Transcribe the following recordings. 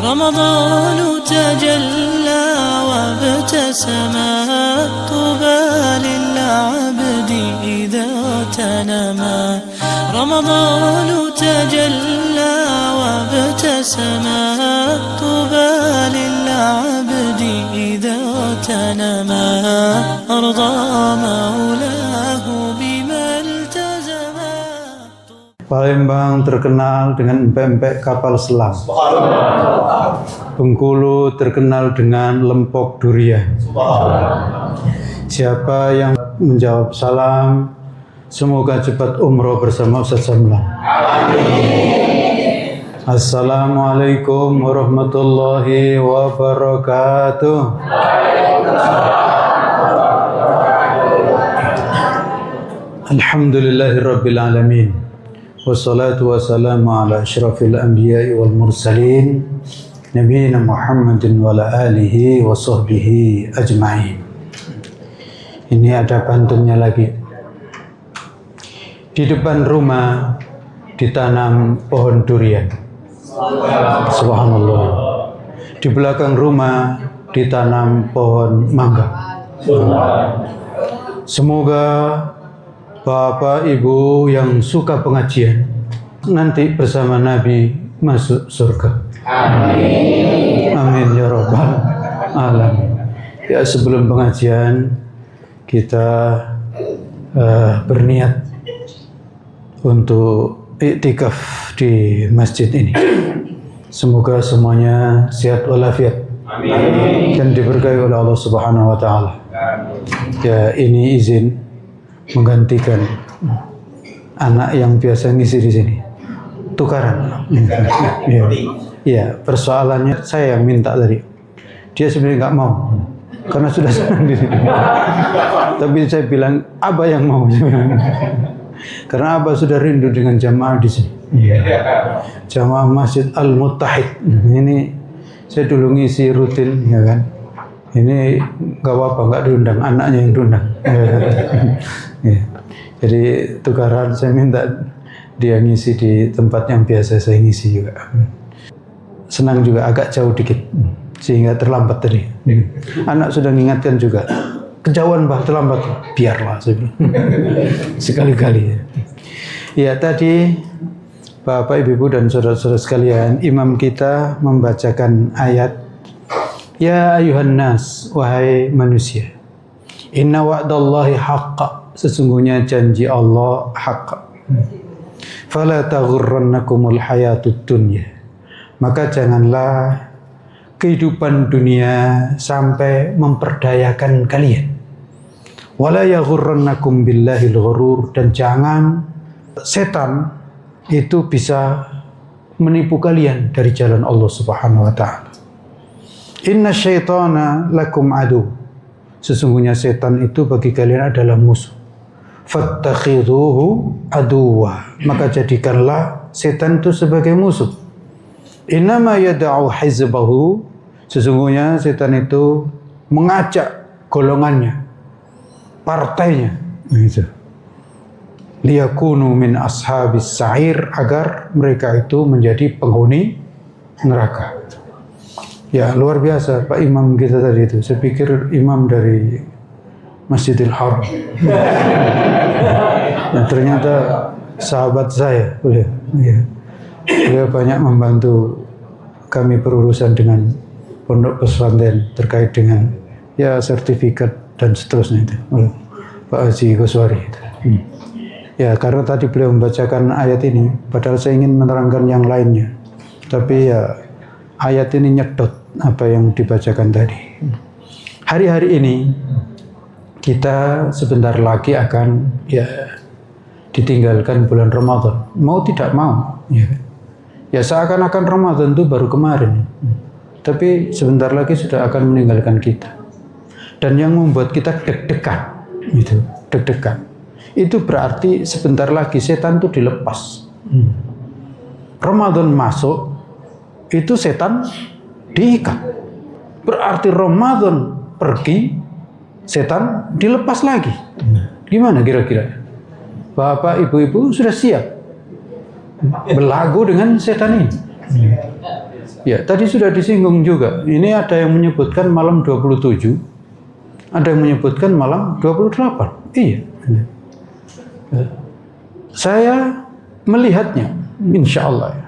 رمضان تجلى وابتسم طوبى للعبد إذا تنما رمضان تجلى وابتسم طوبى للعبد إذا تنما أرضى مولاه بما التزم. Palembang terkenal dengan empek-empek kapal selam. Bengkulu terkenal dengan lempok durian. Siapa yang menjawab salam, semoga cepat umroh bersama Ustaz Samlan. Assalamualaikum warahmatullahi wabarakatuh. Alhamdulillahirabbil alamin. Wassalatu wassalamu ala asyrafil anbiya'i wal mursalin nabiyina Muhammadin wa ala alihi wa sahbihi ajma'in. Ini ada pantunnya lagi. Di depan rumah ditanam pohon durian. Subhanallah. Di belakang rumah ditanam pohon mangga. Semoga Bapak Ibu yang suka pengajian nanti bersama Nabi masuk surga. Amin. Amin ya rabbal alamin. Ya, sebelum pengajian kita berniat untuk iktikaf di masjid ini. Semoga semuanya sehat walafiat. Amin. Dan diberkahi oleh Allah Subhanahu wa taala. Ya, ini izin menggantikan anak yang biasa ngisi di sini. Tukaran. Ya, persoalannya saya yang minta tadi. Dia sebenarnya nggak mau karena sudah senang di sini. Tapi saya bilang, Abah yang mau. Karena Abah sudah rindu dengan jamaah di sini. Jamaah Masjid Al-Muttahid. Ini saya dulu ngisi rutin, ya kan. Ini nggak apa-apa, nggak diundang, anaknya yang diundang. Ya. Jadi tukaran, saya minta dia ngisi di tempat yang biasa saya ngisi juga. Senang juga, agak jauh dikit, sehingga terlambat tadi. Anak sudah mengingatkan juga, kejauhan bah, terlambat, biarlah saya bilang. Sekali-kali. Ya, tadi Bapak, Ibu, dan saudara-saudara sekalian, imam kita membacakan ayat, Ya ayuhan nas, wahai manusia, inna wa'dallahi haqqa, sesungguhnya janji Allah haqq. Fala taghurrannakumul hayatud dunya, maka janganlah kehidupan dunia sampai memperdayakan kalian. Wala yaghurrannakum billahil ghurur, dan jangan setan itu bisa menipu kalian dari jalan Allah Subhanahu wa taala. Inna syaitana lakum adu, sesungguhnya setan itu bagi kalian adalah musuh. Fattakhidhuhu aduwa, maka jadikanlah setan itu sebagai musuh. Innama yada'u hizbahu, sesungguhnya setan itu mengajak golongannya, partainya, gitu. Liyakunu min ashabis sa'ir, agar mereka itu menjadi penghuni neraka. Ya, luar biasa Pak Imam kita tadi itu. Saya pikir imam dari Masjidil Haram. Nah, ternyata sahabat saya. Beliau banyak membantu kami berurusan dengan pondok pesantren terkait dengan ya sertifikat dan seterusnya itu. Pak Haji Ghoswari. Ya, karena tadi beliau membacakan ayat ini, padahal saya ingin menerangkan yang lainnya. Tapi ya ayat ini nyedot apa yang dibacakan tadi. Hari-hari ini kita sebentar lagi akan ya ditinggalkan bulan Ramadan. Mau tidak mau, ya seakan-akan Ramadan itu baru kemarin. Tapi sebentar lagi sudah akan meninggalkan kita. Dan yang membuat kita deg-degan, gitu, deg-degan. Itu berarti sebentar lagi setan itu dilepas. Ramadan masuk, itu setan diikat. Berarti Ramadan pergi, setan dilepas lagi. Gimana kira-kira? Bapak, Ibu-ibu sudah siap berlagu dengan setan ini? Ya, tadi sudah disinggung juga. Ini ada yang menyebutkan malam 27, ada yang menyebutkan malam 28. Iya. Saya melihatnya, insya Allah ya.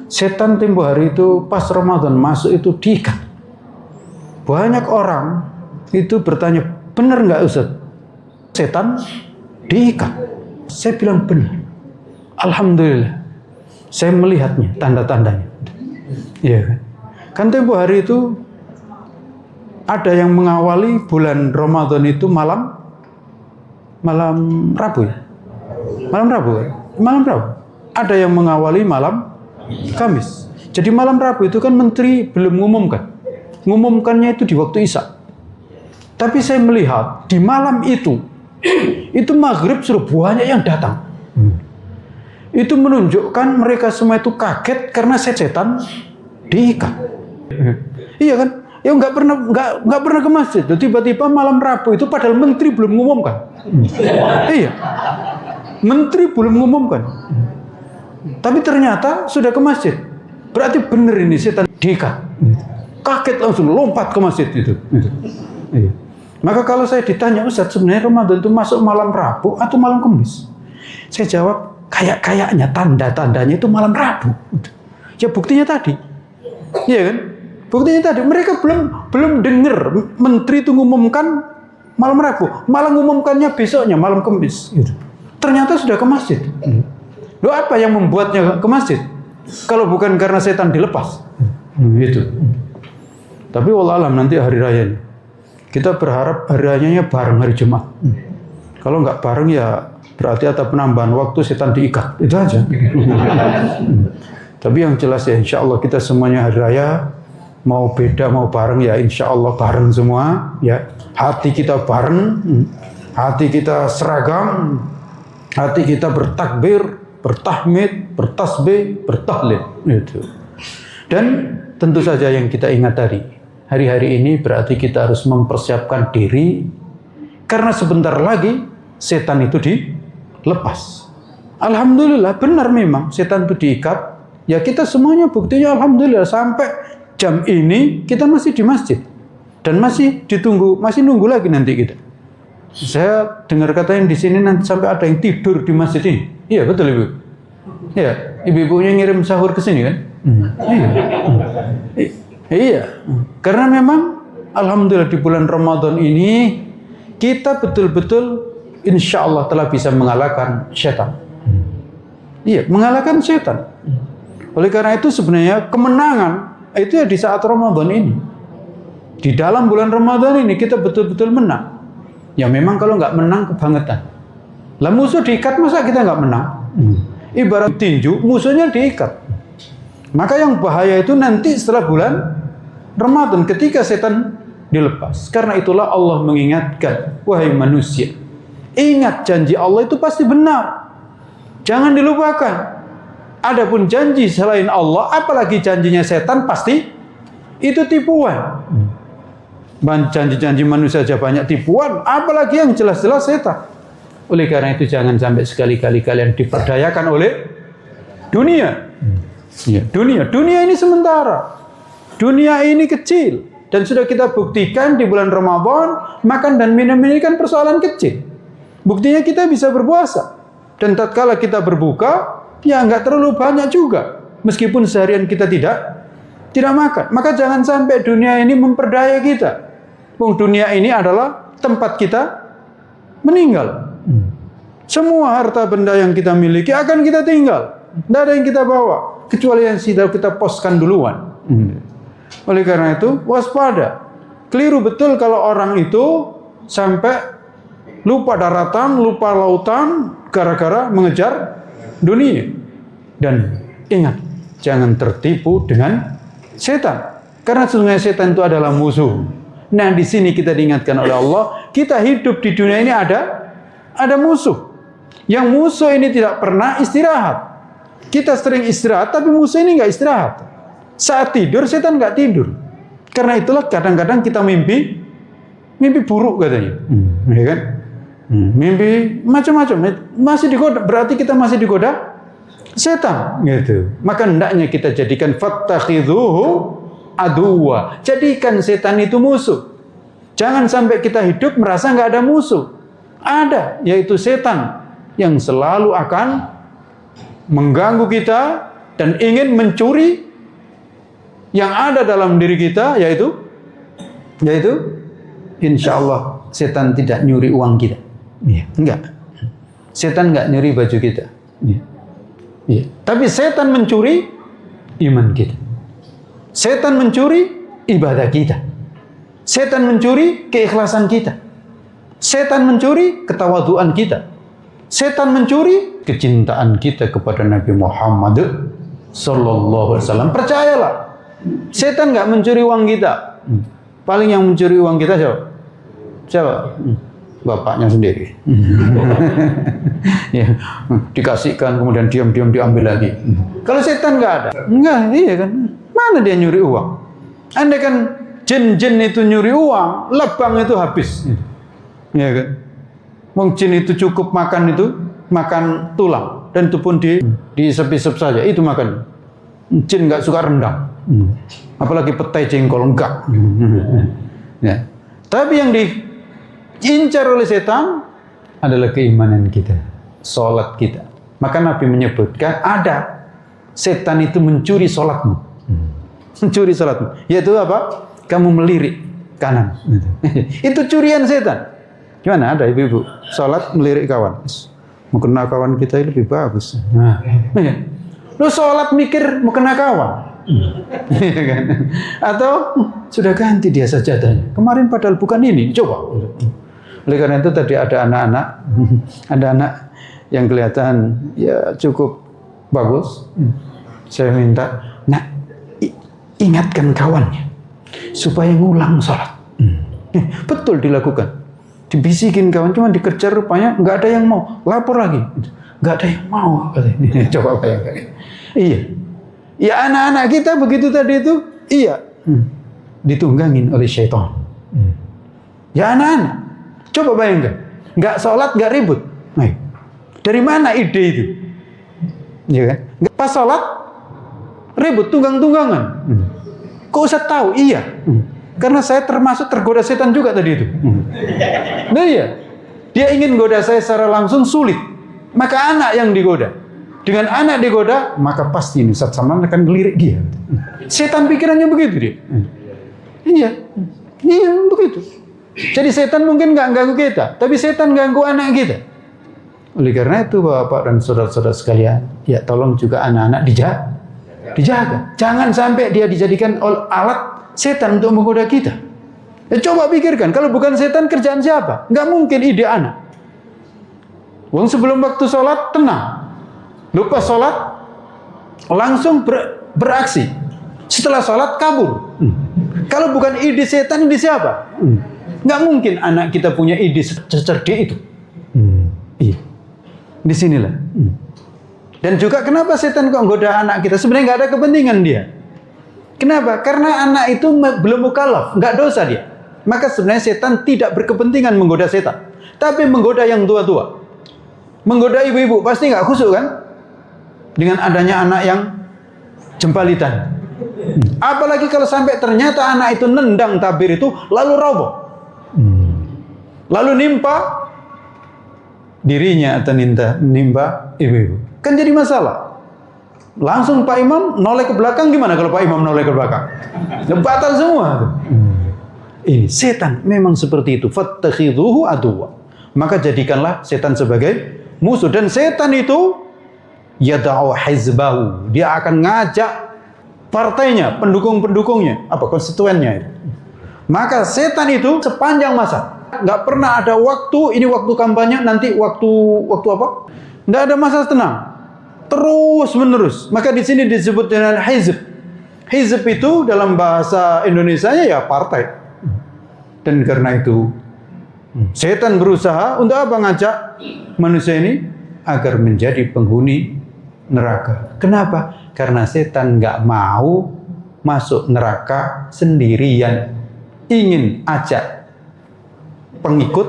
Setan tempo hari itu pas Ramadan masuk itu diikat. Banyak orang itu bertanya, benar nggak Ustaz? Setan diikat. Saya bilang benar. Alhamdulillah. Saya melihatnya, tanda-tandanya. Iya kan? Kan tempo hari itu ada yang mengawali bulan Ramadan itu malam Rabu ya? Malam Rabu kan? Malam Rabu. Ada yang mengawali malam Kamis. Jadi malam Rabu itu kan menteri belum mengumumkan. Mengumumkannya itu di waktu Isya. Tapi saya melihat di malam itu maghrib sudah banyak yang datang. Itu menunjukkan mereka semua itu kaget karena setan diikat. Iya kan? Ya nggak pernah ke masjid. Tiba-tiba malam Rabu itu padahal menteri belum mengumumkan. Iya. Menteri belum mengumumkan. Tapi ternyata sudah ke masjid. Berarti benar ini setan diikat. Kaget langsung lompat ke masjid itu. Iya. Maka kalau saya ditanya, Ustaz, sebenarnya Ramadan itu masuk malam Rabu atau malam Kamis? Saya jawab, kayaknya tanda-tandanya itu malam Rabu. Ya buktinya tadi. Iya kan? Buktinya tadi mereka belum dengar menteri itu ngumumkan malam Rabu, malah ngumumkannya besoknya malam Kamis. Gitu. Ternyata sudah ke masjid. Loh, apa yang membuatnya ke masjid? Kalau bukan karena setan dilepas. Itu. Tapi wallahualam nanti hari rayanya. Kita berharap hari rayanya bareng hari Jumat. Kalau nggak bareng ya berarti ada penambahan waktu setan diikat. Itu aja. Tapi yang jelas ya insya Allah kita semuanya hari raya mau beda mau bareng ya insya Allah bareng semua ya. Hati kita bareng, hati kita seragam, hati kita bertakbir, bertahmid, bertasbih, bertahlil. Itu. Dan tentu saja yang kita ingat tadi, hari-hari ini berarti kita harus mempersiapkan diri karena sebentar lagi setan itu dilepas. Alhamdulillah benar memang setan itu diikat. Ya kita semuanya buktinya alhamdulillah sampai jam ini kita masih di masjid dan masih nunggu lagi nanti kita. Saya dengar katanya di sini nanti sampai ada yang tidur di masjid ini. Iya betul Ibu. Iya, ibu-ibunya ngirim sahur ke sini kan? Iya. Iya. Karena memang alhamdulillah di bulan Ramadan ini kita betul-betul insya Allah telah bisa mengalahkan setan. Iya, mengalahkan setan. Oleh karena itu sebenarnya kemenangan itu ya di saat Ramadan ini. Di dalam bulan Ramadan ini kita betul-betul menang. Ya memang kalau nggak menang kebangetan. Lah musuh diikat masa kita nggak menang? Ibarat tinju, musuhnya diikat. Maka yang bahaya itu nanti setelah bulan Ramadan ketika setan dilepas. Karena itulah Allah mengingatkan, wahai manusia, ingat janji Allah itu pasti benar. Jangan dilupakan. Adapun janji selain Allah, apalagi janjinya setan, pasti itu tipuan. Janji-janji manusia saja banyak tipuan, apalagi yang jelas-jelas setan. Oleh karena itu jangan sampai sekali-kali kalian diperdayakan oleh dunia. Ya, dunia ini sementara. Dunia ini kecil dan sudah kita buktikan di bulan Ramadan, makan dan minum ini kan persoalan kecil. Buktinya kita bisa berpuasa. Dan tatkala kita berbuka, ya nggak terlalu banyak juga. Meskipun seharian kita tidak makan. Maka jangan sampai dunia ini memperdaya kita. Dunia ini adalah tempat kita meninggal. Semua harta benda yang kita miliki akan kita tinggal. Tidak ada yang kita bawa. Kecuali yang sudah kita poskan duluan. Oleh karena itu, waspada. Keliru betul kalau orang itu sampai lupa daratan, lupa lautan, gara-gara mengejar dunia. Dan ingat, jangan tertipu dengan setan. Karena sesungguhnya setan itu adalah musuh. Nah, di sini kita diingatkan oleh Allah, kita hidup di dunia ini ada musuh. Yang musuh ini tidak pernah istirahat. Kita sering istirahat, tapi musuh ini nggak istirahat. Saat tidur, setan nggak tidur. Karena itulah kadang-kadang kita mimpi buruk katanya. Ya kan? Mimpi macam-macam. Masih digoda, berarti kita masih digoda setan gitu. Maka hendaknya kita jadikan fattakhidhuhu aduwa. Jadikan setan itu musuh. Jangan sampai kita hidup merasa nggak ada musuh. Ada, yaitu setan yang selalu akan mengganggu kita dan ingin mencuri yang ada dalam diri kita, yaitu insya Allah setan tidak nyuri uang kita. Enggak. Setan enggak nyuri baju kita. Tapi setan mencuri iman kita. Setan mencuri ibadah kita. Setan mencuri keikhlasan kita. Setan mencuri ketawaduan kita. Setan mencuri kecintaan kita kepada Nabi Muhammad sallallahu alaihi wasallam. Percayalah, setan enggak mencuri uang kita. Paling yang mencuri uang kita siapa? Bapaknya sendiri. Ya, dikasihkan kemudian diam-diam diambil lagi. Kalau setan nggak ada, iya kan? Mana dia nyuri uang? Andai kan jin-jin itu nyuri uang, lebang itu habis. Ya kan? Wong jin itu cukup makan tulang dan itu pun disep-sep saja itu makan. Jin nggak suka rendang, apalagi petai jengkol enggak. Ya. Tapi yang diincar oleh setan adalah keimanan kita, sholat kita. Maka Nabi menyebutkan ada setan itu mencuri sholatmu, mencuri sholatmu. Yaitu apa? Kamu melirik kanan. Itu curian setan. Gimana? Ada ibu-ibu sholat melirik kawan. Mau kena kawan kita lebih bagus. Nah, lu sholat mikir mau kena kawan. Atau sudah ganti dia sajadahnya. Kemarin padahal bukan ini. Coba. Oleh karena itu tadi ada anak yang kelihatan ya cukup bagus. Saya minta, nak ingatkan kawannya supaya ngulang sholat. Betul dilakukan. Dibisikin kawan, cuma dikejar rupanya nggak ada yang mau. Lapor lagi, nggak ada yang mau. Coba bayangkan. Iya. Ya anak-anak kita begitu tadi itu, iya. Ditunggangin oleh syaitan. Ya anak-anak, coba bayangkan. Nggak sholat, nggak ribut. Nah, dari mana ide itu? Ya kan? Pas sholat, ribut, tunggang-tunggangan. Kok usah tahu? Iya. Karena saya termasuk tergoda setan juga tadi itu. Nah iya. Dia ingin goda saya secara langsung sulit. Maka anak yang digoda. Dengan anak digoda, maka pasti ini Ustaz Salman akan melirik dia. Setan pikirannya begitu dia. Iya begitu. Jadi setan mungkin nggak ganggu kita, tapi setan ganggu anak kita. Oleh karena itu Bapak dan saudara-saudara sekalian, ya tolong juga anak-anak dijaga. Jangan sampai dia dijadikan alat setan untuk menggoda kita. Ya, coba pikirkan, kalau bukan setan kerjaan siapa? Nggak mungkin ide anak. Wong sebelum waktu sholat tenang. Lupa sholat, langsung beraksi. Setelah sholat kabur. Kalau bukan ide setan, ide siapa? Nggak mungkin anak kita punya ide secerdik itu. Iya. Disinilah. Dan juga kenapa setan kok goda anak kita? Sebenarnya nggak ada kepentingan dia. Kenapa? Karena anak itu belum mukallaf, nggak dosa dia. Maka sebenarnya setan tidak berkepentingan menggoda setan, tapi menggoda yang tua-tua. Menggoda ibu-ibu pasti nggak khusyuk kan? Dengan adanya anak yang jempalitan. Apalagi kalau sampai ternyata anak itu nendang tabir itu lalu roboh. Lalu nimpa dirinya atau nimpa ibu-ibu. Kan jadi masalah. Langsung Pak Imam noleh ke belakang, gimana kalau Pak Imam noleh ke belakang? Batal semua. Ini setan memang seperti itu. Fattakhidhuhu aduwa. Maka jadikanlah setan sebagai musuh. Dan setan itu yada'u hizbahu. Dia akan ngajak partainya, pendukung-pendukungnya, konstituennya itu. Maka setan itu sepanjang masa. Nggak pernah ada waktu, ini waktu kampanye, nanti waktu apa? Nggak ada masa tenang. Terus menerus. Maka di sini disebut dengan hizb. Hizb itu dalam bahasa Indonesianya ya partai. Dan karena itu setan berusaha untuk apa? Ngajak manusia ini agar menjadi penghuni neraka. Kenapa? Karena setan nggak mau masuk neraka sendirian. Ingin ajak pengikut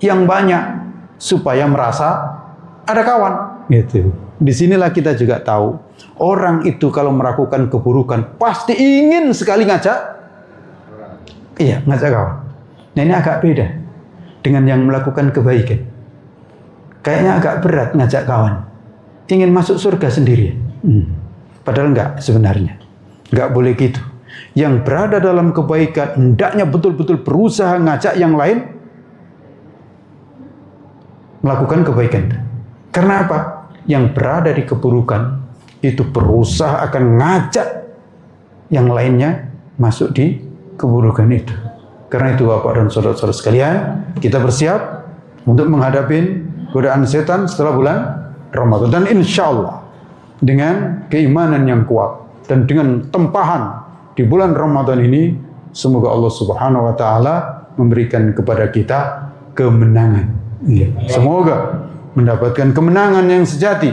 yang banyak supaya merasa ada kawan. Gitu. disinilah kita juga tahu orang itu kalau melakukan keburukan pasti ingin sekali ngajak kawan. Nah ini agak beda dengan yang melakukan kebaikan. Kayaknya agak berat ngajak kawan, ingin masuk surga sendirian. Padahal enggak, sebenarnya enggak boleh gitu. Yang berada dalam kebaikan hendaknya betul-betul berusaha ngajak yang lain melakukan kebaikan. Karena apa? Yang berada di keburukan itu berusaha akan ngajak yang lainnya masuk di keburukan itu. Karena itu Bapak dan saudara-saudara sekalian, kita bersiap untuk menghadapi godaan setan setelah bulan Ramadan. Dan insya Allah dengan keimanan yang kuat dan dengan tempahan di bulan Ramadan ini, semoga Allah Subhanahu wa Ta'ala memberikan kepada kita kemenangan. Semoga mendapatkan kemenangan yang sejati,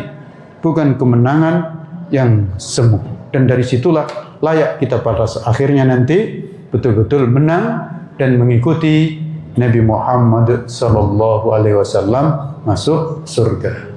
bukan kemenangan yang semu. Dan dari situlah layak kita pada akhirnya nanti betul-betul menang dan mengikuti Nabi Muhammad sallallahu alaihi wasallam masuk surga.